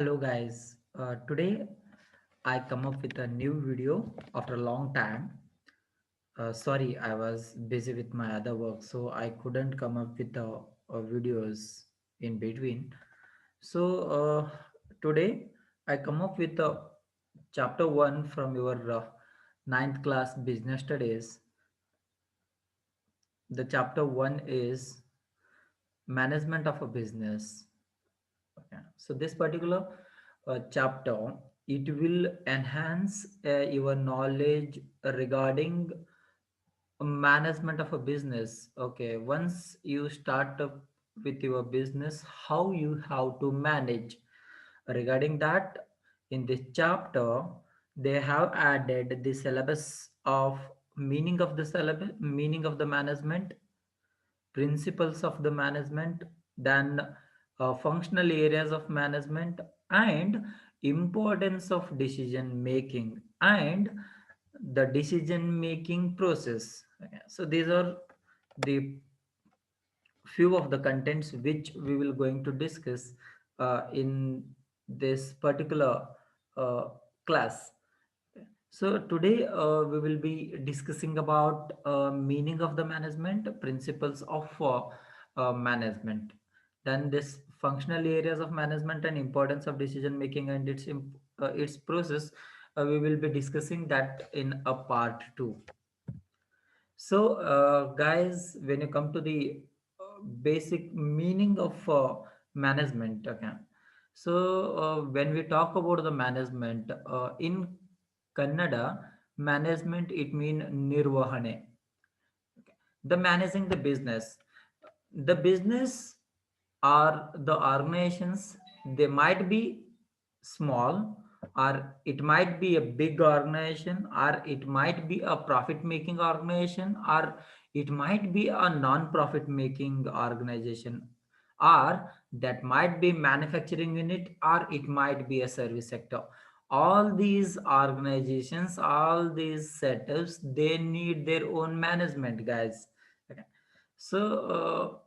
Hello guys, today I come up with a new video after a long time. Sorry, I was busy with my other work, so I couldn't come up with the videos in between. So today I come up with chapter 1 from your ninth class business studies. The chapter 1 is management of a business. Okay. So this particular chapter, it will enhance your knowledge regarding management of a business. Okay, once you start up with your business, how you have to manage. Regarding that, in this chapter, they have added the syllabus of meaning of the management, principles of the management, then functional areas of management, and importance of decision making and the decision making process. Okay, so these are the few of the contents which we will going to discuss in this particular uh, class. So today we will be discussing about meaning of the management, principles of management, then this functional areas of management and importance of decision making and its process. We will be discussing that in a part 2. So, guys, when you come to the basic meaning of management, okay. So, when we talk about the management in Kannada, management it means nirvahane, the managing the business. The business or the organizations, they might be small, or it might be a big organization, or it might be a profit making organization, or it might be a non-profit making organization, or that might be manufacturing unit, or it might be a service sector. All these organizations, all these setups, they need their own management, guys. Okay. So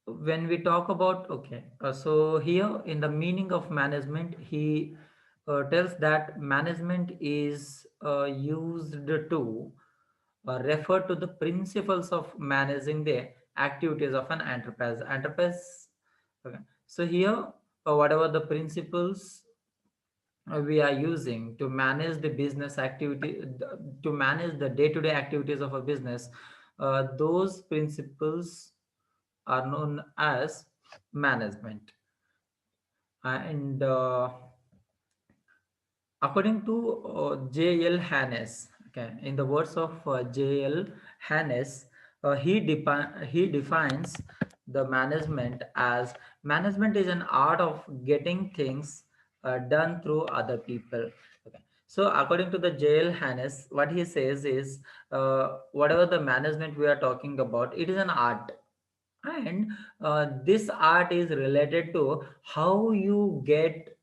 when we talk about, okay, so here in the meaning of management, he tells that management is used to refer to the principles of managing the activities of an enterprise. Okay. So here, whatever the principles we are using to manage the business activity, to manage the day-to-day activities of a business, those principles are known as management. And according to J.L. Hannes, okay, in the words of J.L. Hannes, he defines the management as management is an art of getting things done through other people. Okay. So according to the J.L. Hannes, what he says is whatever the management we are talking about, it is an art, and this art is related to how you get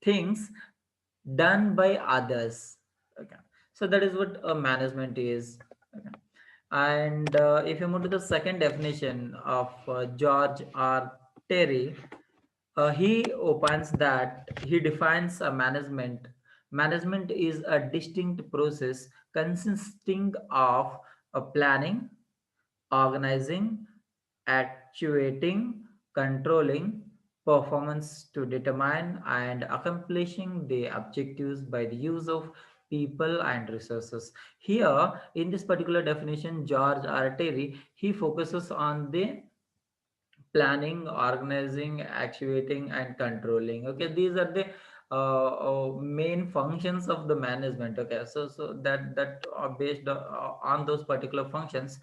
things done by others. Okay, so that is what management is. Okay. And if you move to the second definition of George R. Terry, he opines that he defines a management is a distinct process consisting of planning, organizing, actuating, controlling performance to determine and accomplishing the objectives by the use of people and resources. Here, in this particular definition, George R. Terry, he focuses on the planning, organizing, actuating, and controlling. Okay, these are the main functions of the management. Okay, so that are based on those particular functions.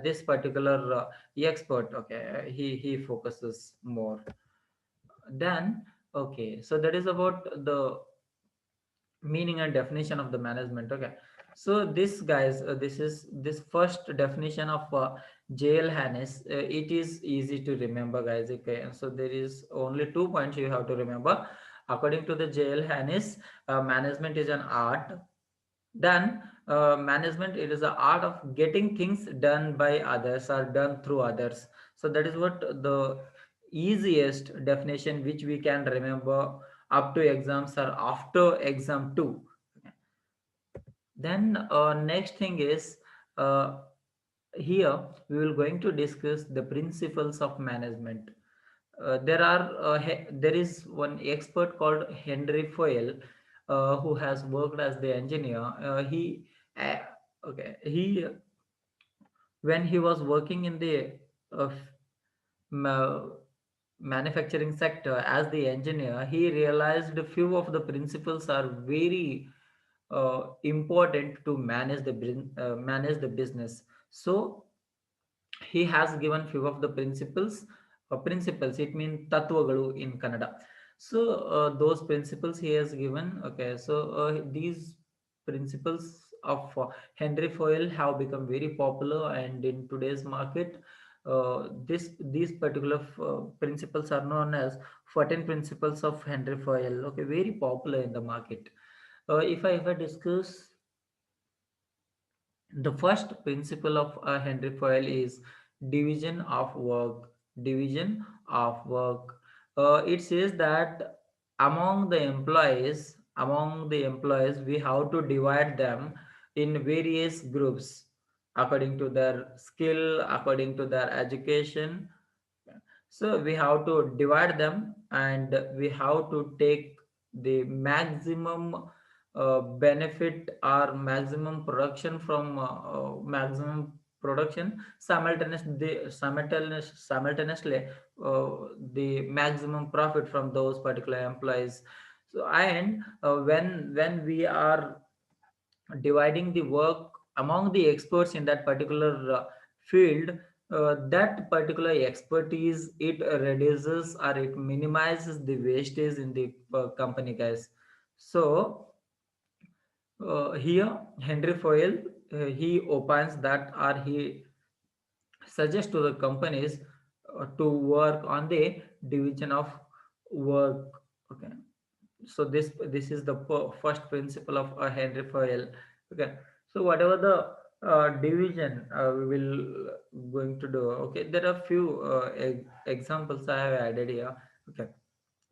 This particular expert, okay, he focuses more. Then, okay, so that is about the meaning and definition of the management. Okay, so this guys, this is this first definition of JL Hannes. It is easy to remember, guys. Okay, and so there is only 2 points you have to remember. According to the JL Hannes, management is an art. Then management, it is the art of getting things done by others or done through others. So that is what the easiest definition which we can remember up to exams or after exam too. Then next thing is, uh, here we will going to discuss the principles of management. There is one expert called Henry Foyle, who has worked as the engineer. Uh, he when he was working in the uh, ma- manufacturing sector as the engineer, he realized a few of the principles are very important to manage the business. So he has given few of the principles, it means tatvagalu in Kannada. So those principles he has given. Okay, so these principles of Henry Foyle have become very popular, and in today's market, these particular principles are known as 14 principles of Henry Foyle. Okay, very popular in the market. If I discuss the first principle of Henry Foyle is division of work. Division of work. It says that among the employees, we have to divide them in various groups according to their skill, according to their education. So we have to divide them, and we have to take the maximum benefit or maximum production from maximum production simultaneously, uh, the maximum profit from those particular employees. So, and when we are dividing the work among the experts in that particular field, that particular expertise, it reduces or it minimizes the wastage in the company, guys. So here Henry Foyle, he opines that, or he suggests to the companies to work on the division of work. Okay, so this is the first principle of Henry Foyle. Okay, so whatever the division we will going to do. Okay, there are few examples I have added here. Okay,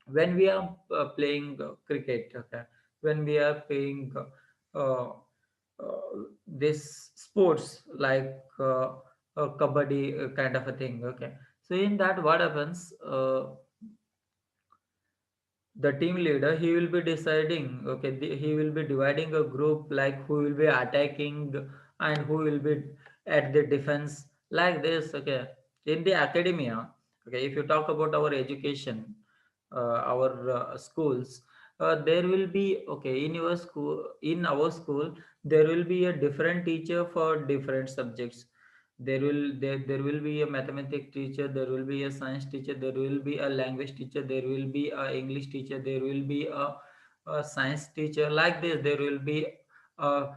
when we are playing cricket. Okay, when we are playing this sports like kabaddi kind of a thing. Okay, so in that, what happens, the team leader, he will be deciding. Okay, he will be dividing a group, like who will be attacking and who will be at the defense, like this. Okay, in the academia. Okay, if you talk about our education, our schools, there will be, okay, in your school, in our school, there will be a different teacher for different subjects. There will be a mathematics teacher, there will be a science teacher, there will be a language teacher, there will be a English teacher, there will be a science teacher, like this. There will be a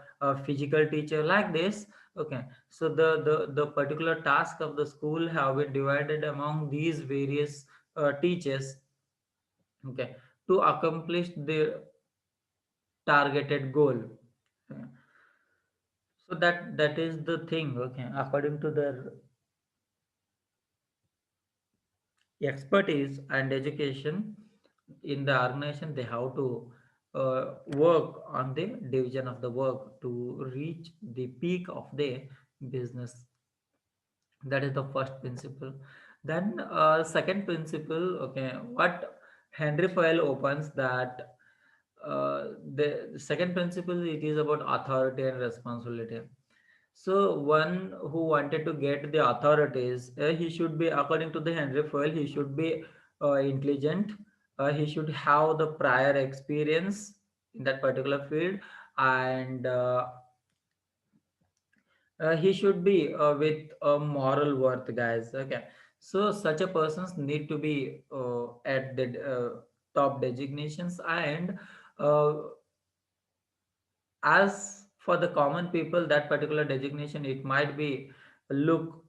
physical teacher, like this. Okay, so the particular task of the school have been divided among these various teachers. Okay, to accomplish the targeted goal. Okay. So that is the thing. Okay, according to their expertise and education in the organization, they have to work on the division of the work to reach the peak of the business. That is the first principle. Then second principle. Okay, what Henry File opens that, the second principle, it is about authority and responsibility. So one who wanted to get the authorities, he should be, according to the Henry Foyle, he should be intelligent. He should have the prior experience in that particular field, and he should be with a moral worth, guys. Okay, so such a persons need to be at the top designations, and uh, as for the common people, that particular designation, it might be look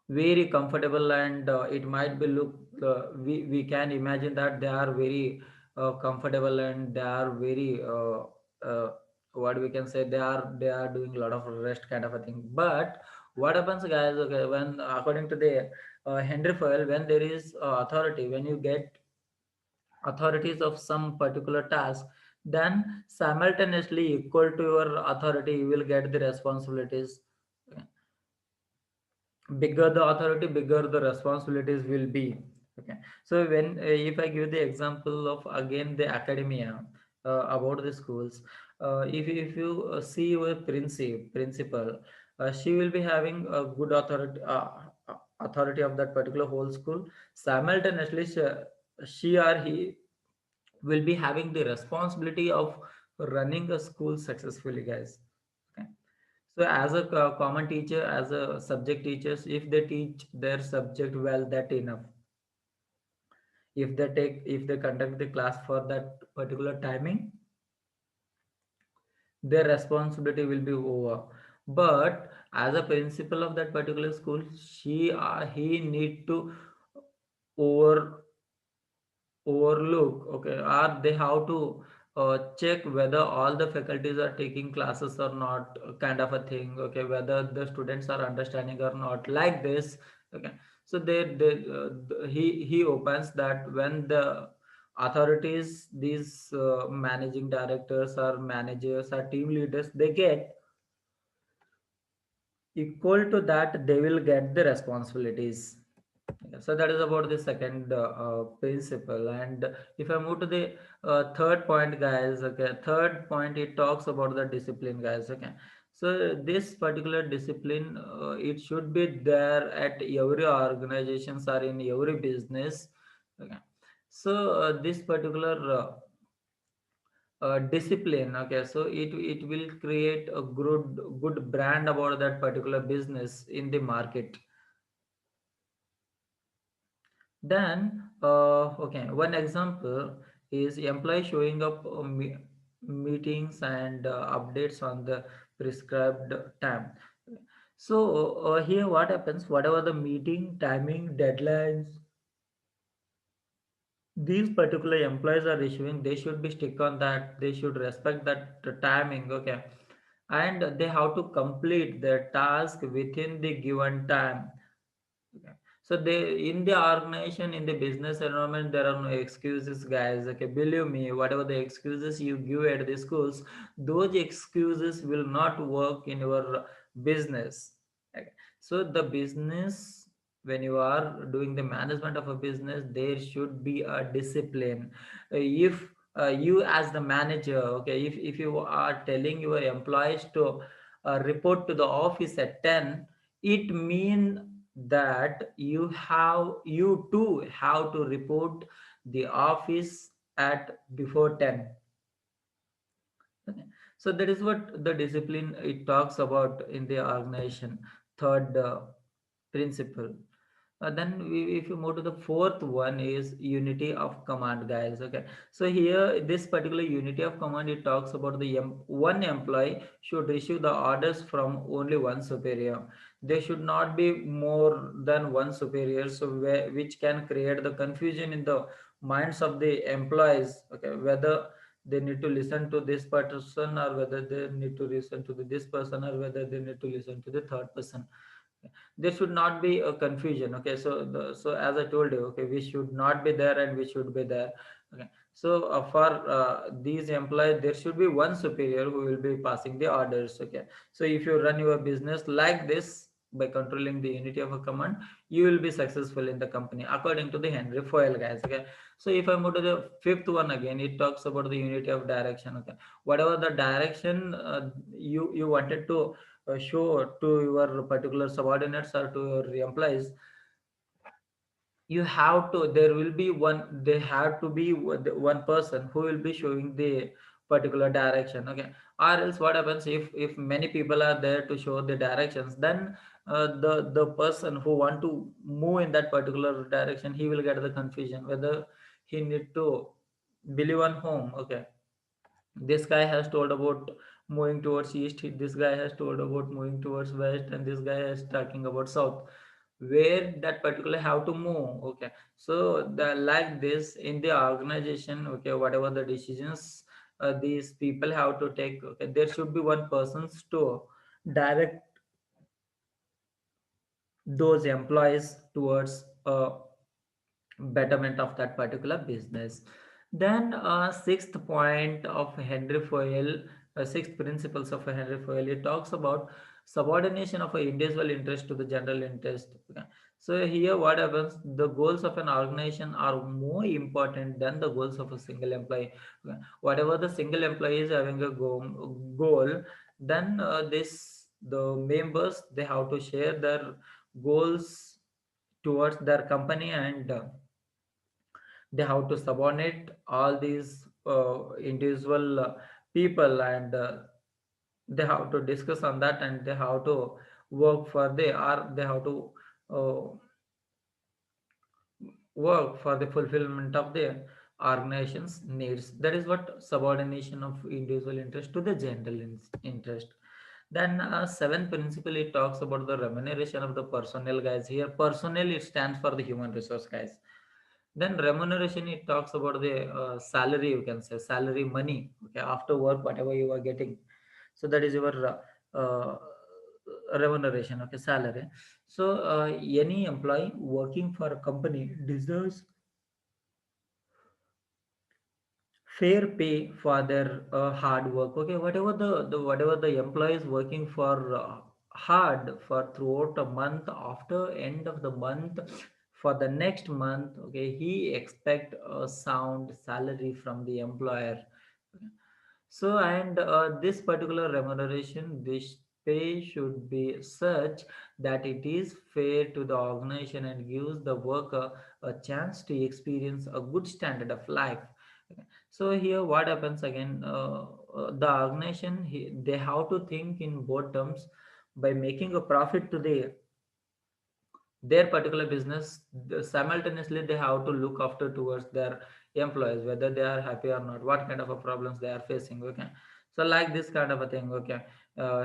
very comfortable, and it might be look, we can imagine that they are very comfortable, and they are very what we can say, they are doing a lot of rest kind of a thing. But What happens, guys? Okay, when according to the Henry Foyle, when there is authority, when you get authorities of some particular task, then simultaneously equal to your authority, you will get the responsibilities. Okay, bigger the authority, bigger the responsibilities will be. Okay, so when if I give the example of again the academia, about the schools, if you see your principal, she will be having a good authority of that particular whole school. Simultaneously she or he will be having the responsibility of running a school successfully, guys. Okay, so as a common teacher, as a subject teachers, if they teach their subject well, that enough. If they conduct the class for that particular timing, their responsibility will be over. But as a principal of that particular school, she or he need to over overlook, okay, or they have to check whether all the faculties are taking classes or not, kind of a thing, okay, whether the students are understanding or not, like this. Okay, so he opens that when the authorities, these managing directors or managers or team leaders, they get equal to that, they will get the responsibilities. Yeah, so that is about the second principle. And if I move to the third point, guys, okay, third point, it talks about the discipline, guys. Okay, so this particular discipline, it should be there at every organizations or in every business. Okay, so this particular discipline, okay, so it will create a good brand about that particular business in the market. Then, okay, one example is employee showing up meetings and updates on the prescribed time. So here what happens, whatever the meeting timing deadlines these particular employees are issuing, they should be stick on that, they should respect that timing, okay, and they have to complete their task within the given time. Okay. So they in the organization, in the business environment, there are no excuses, guys. Okay, believe me, whatever the excuses you give at the schools, those excuses will not work in your business. Okay. So the business, when you are doing the management of a business, there should be a discipline. If you as the manager, okay, if you are telling your employees to report to the office at 10, it mean that you too have to report the office at before 10. Okay. So that is what the discipline it talks about in the organization. Third principle. Then if you move to the fourth one is unity of command, guys. Okay, so here this particular unity of command, it talks about the one employee should receive the orders from only one superior. There should not be more than one superior, so which can create the confusion in the minds of the employees. Okay, whether they need to listen to this person or whether they need to listen to this person or whether they need to listen to the third person. There should not be a confusion. Okay, so so as I told you, okay, we should not be there and we should be there. Okay, so for these employees, there should be one superior who will be passing the orders. Okay, so if you run your business like this by controlling the unity of a command, you will be successful in the company according to the Henry Foyle, guys. Okay, so if I move to the fifth one, again it talks about the unity of direction. Okay, whatever the direction you wanted to show to your particular subordinates or to your employees, you have to, there will be one, they have to be one person who will be showing the particular direction. Okay, or else what happens, if many people are there to show the directions, then the person who want to move in that particular direction, he will get the confusion whether he need to believe on whom. Okay, this guy has told about moving towards east, this guy has told about moving towards west, and this guy is talking about south, where that particular have to move. Okay, so the like this in the organization, okay, whatever the decisions these people have to take, okay, there should be one person's to direct those employees towards betterment of that particular business. Then sixth point of Henry Foyle, sixth principles of Henry Foyle, it talks about subordination of an individual interest to the general interest. Okay. So here what happens, the goals of an organization are more important than the goals of a single employee. Okay. Whatever the single employee is having a goal, then this the members, they have to share their goals towards their company, and they have to subordinate all these individual people, and they have to discuss on that, and they have to work for the, or they have to uh, work for the fulfillment of the organization's needs. That is what subordination of individual interest to the general interest. Then seventh principle, it talks about the remuneration of the personnel, guys. Here personnel, it stands for the human resource, guys. Then remuneration, it talks about the salary, you can say salary, money, okay, after work, whatever you are getting. So that is your remuneration, okay, salary. So any employee working for a company deserves fair pay for their hard work, okay, whatever the whatever the employee is working for hard for throughout a month, after end of the month, for the next month, okay, he expect a sound salary from the employer. Okay. So, and this particular remuneration, this pay should be such that it is fair to the organization and gives the worker a chance to experience a good standard of life. Okay. So here, what happens again? The organization, they have to think in both terms, by making a profit to their particular business. Simultaneously they have to look after towards their employees, whether they are happy or not, what kind of a problems they are facing. Okay. So like this kind of a thing. Okay.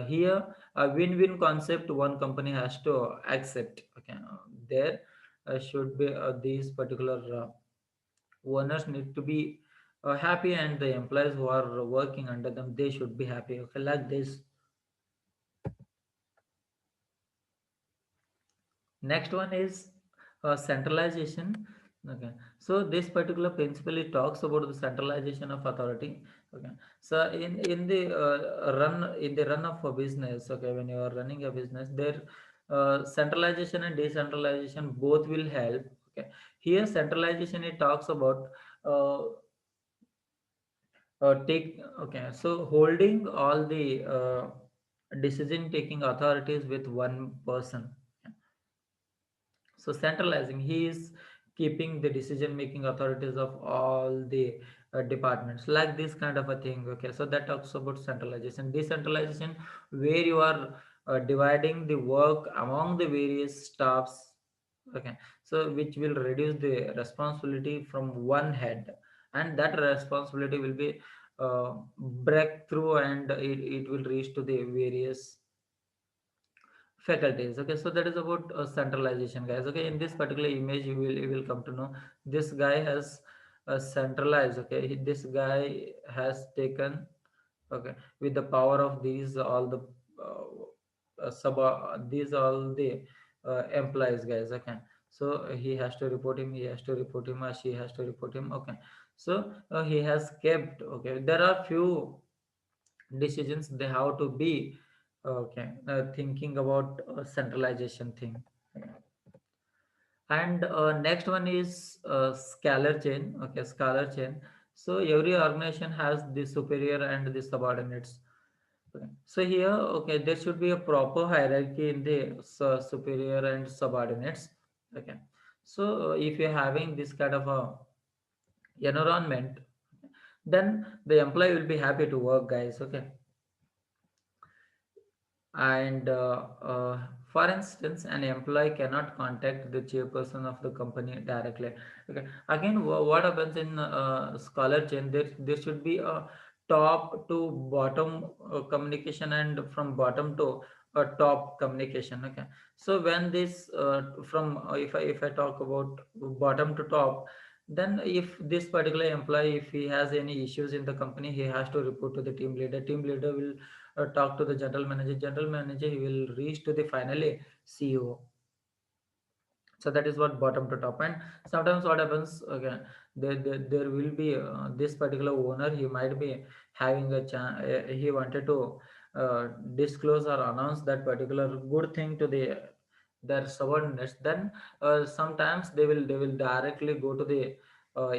Here a win-win concept one company has to accept. Okay. There should be these particular owners need to be happy, and the employees who are working under them, they should be happy. Okay, like this. Next one is centralization. Okay, so this particular principle, it talks about the centralization of authority. Okay, so in the run of a business. Okay, when you are running a business, there centralization and decentralization both will help. Okay, here centralization, it talks about uh, take, okay, so holding all the decision taking authorities with one person. So centralizing, he is keeping the decision making authorities of all the departments, like this kind of a thing. Okay, so that talks about centralization. Decentralization, where you are dividing the work among the various staffs. Okay, so which will reduce the responsibility from one head, and that responsibility will be breakthrough, and it will reach to the various faculties. Okay, so that is about centralization, guys. Okay, in this particular image, you will come to know this guy has centralized. Okay, this guy has taken, okay, with the power of these all the these all the employees, guys. Okay, so he has to report him, he has to report him, or she has to report him. Okay, so he has kept. Okay, there are few decisions they have to be, okay, thinking about centralization thing. And next one is scalar chain. Okay, scalar chain. So every organization has the superior and the subordinates. Okay. So here, okay, there should be a proper hierarchy in the superior and subordinates. Okay, so if you're having this kind of a environment, then the employee will be happy to work, guys. Okay. And for instance, an employee cannot contact the chairperson of the company directly. Okay, again, what happens in scholar chain, there should be a top to bottom communication, and from bottom to top communication. Okay, so when this from if I talk about bottom to top, then if this particular employee, if he has any issues in the company, he has to report to the team leader. Team leader will talk to the general manager. General manager, he will reach to the finally CEO. So that is what bottom to top. And sometimes what happens, okay, there will be this particular owner, he might be having a chance, he wanted to disclose or announce that particular good thing to their subordinates. Then sometimes they will directly go to the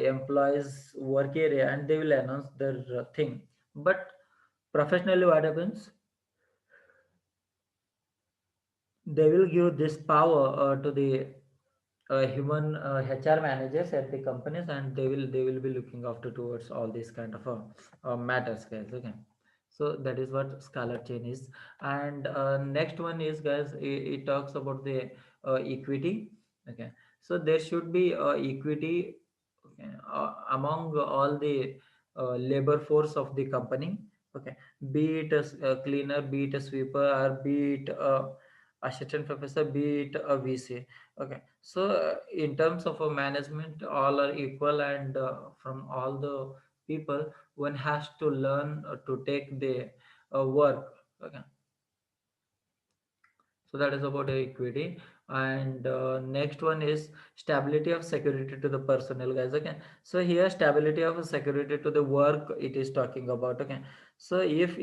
employees work area and they will announce their thing. But professionally what happens, they will give this power to the human HR managers at the companies, and they will be looking after towards all these kind of matters, guys. Okay, so that is what scalar chain is. And next one is, guys, it talks about the equity. Okay, so there should be equity, okay, among all the labor force of the company. Okay, be it a cleaner, be it a sweeper, or be it a assistant professor, be it a VC. Okay, so in terms of a management, all are equal, and from all the people, one has to learn to take the work. Okay, so that is about equity. And next one is stability of security to the personnel, guys. Okay, so here stability of security to the work it is talking about. Okay, so if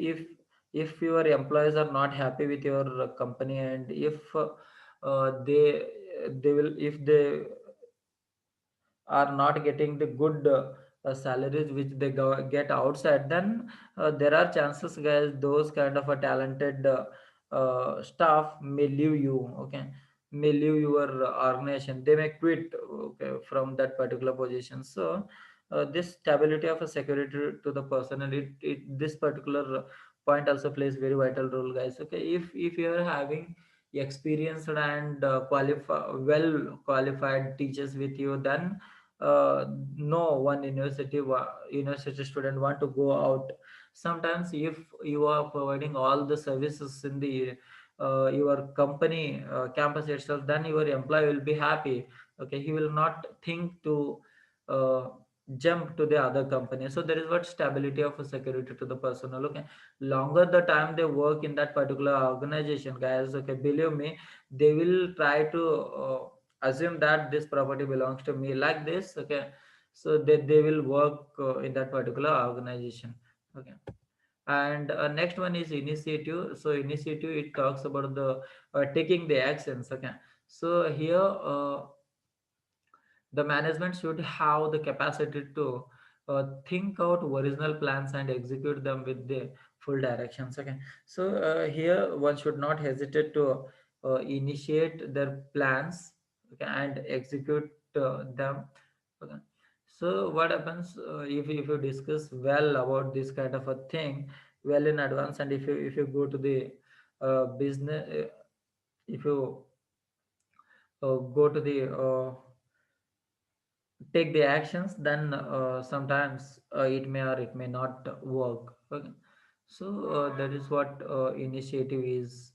your employees are not happy with your company, and if they will, if they are not getting the good salaries which they get outside, then there are chances, guys, those kind of a talented staff may leave you. Okay, may leave your organization, they may quit, okay, from that particular position. So this stability of a security to the personnel, this particular point also plays very vital role, guys. Okay, if you are having experienced and well qualified teachers with you, then no one university student want to go out. Sometimes if you are providing all the services in the your company campus itself, then your employee will be happy. Okay, he will not think to uh, jump to the other company. So there is what stability of a security to the personnel. Okay, longer the time they work in that particular organization, guys, okay, believe me, they will try to assume that this property belongs to me, like this. Okay, so they will work in that particular organization. Okay, and next one is initiative. So initiative, it talks about the taking the actions. Okay, so here the management should have the capacity to think out original plans and execute them with the full directions. Okay, so here one should not hesitate to initiate their plans, okay, and execute them. Okay, so what happens, if you discuss well about this kind of a thing well in advance, and if you go to the business, if you go to the take the actions, then sometimes it may or it may not work. Okay, so that is what initiative is.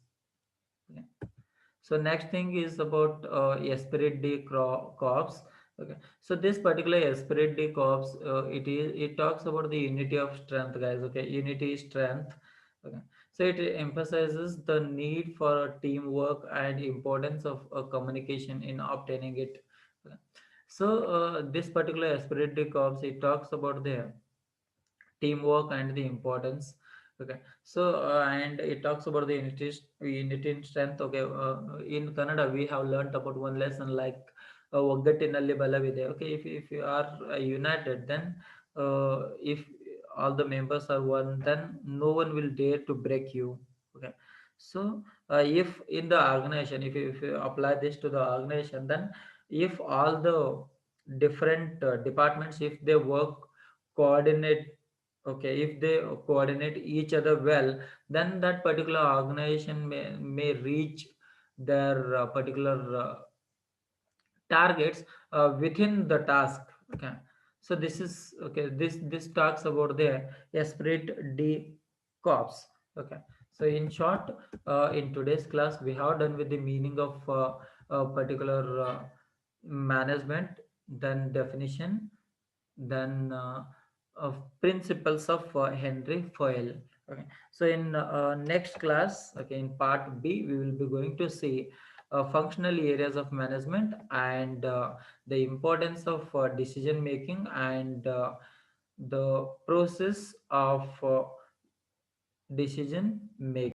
Okay. So next thing is about Espirit De-Corps. Okay, so this particular Espirit De-Corps, it talks about the unity of strength, guys. Okay, unity is strength. Okay, so it emphasizes the need for teamwork and importance of communication in obtaining it. Okay. So this particular Espirit De-Corps, it talks about the teamwork and the importance. Okay, so and it talks about the unity in strength. Okay, in Kannada we have learnt about one lesson like ಒಗ್ಗಟ್ಟಿನಲ್ಲಿ ಬಲವಿದೆ. Okay, if you are united, then if all the members are one, then no one will dare to break you. Okay, so if in the organization, if you apply this to the organization, then if all the different departments, if they work coordinate, okay, if they coordinate each other well, then that particular organization may reach their particular targets within the task. Okay, so this is, okay, this talks about the Esprit de Corps. Okay, so in short, in today's class we have done with the meaning of a particular management, then definition, then of principles of Henry Foyle. Okay, so in next class, okay, in part B, we will be going to see functional areas of management, and the importance of decision making, and the process of decision making.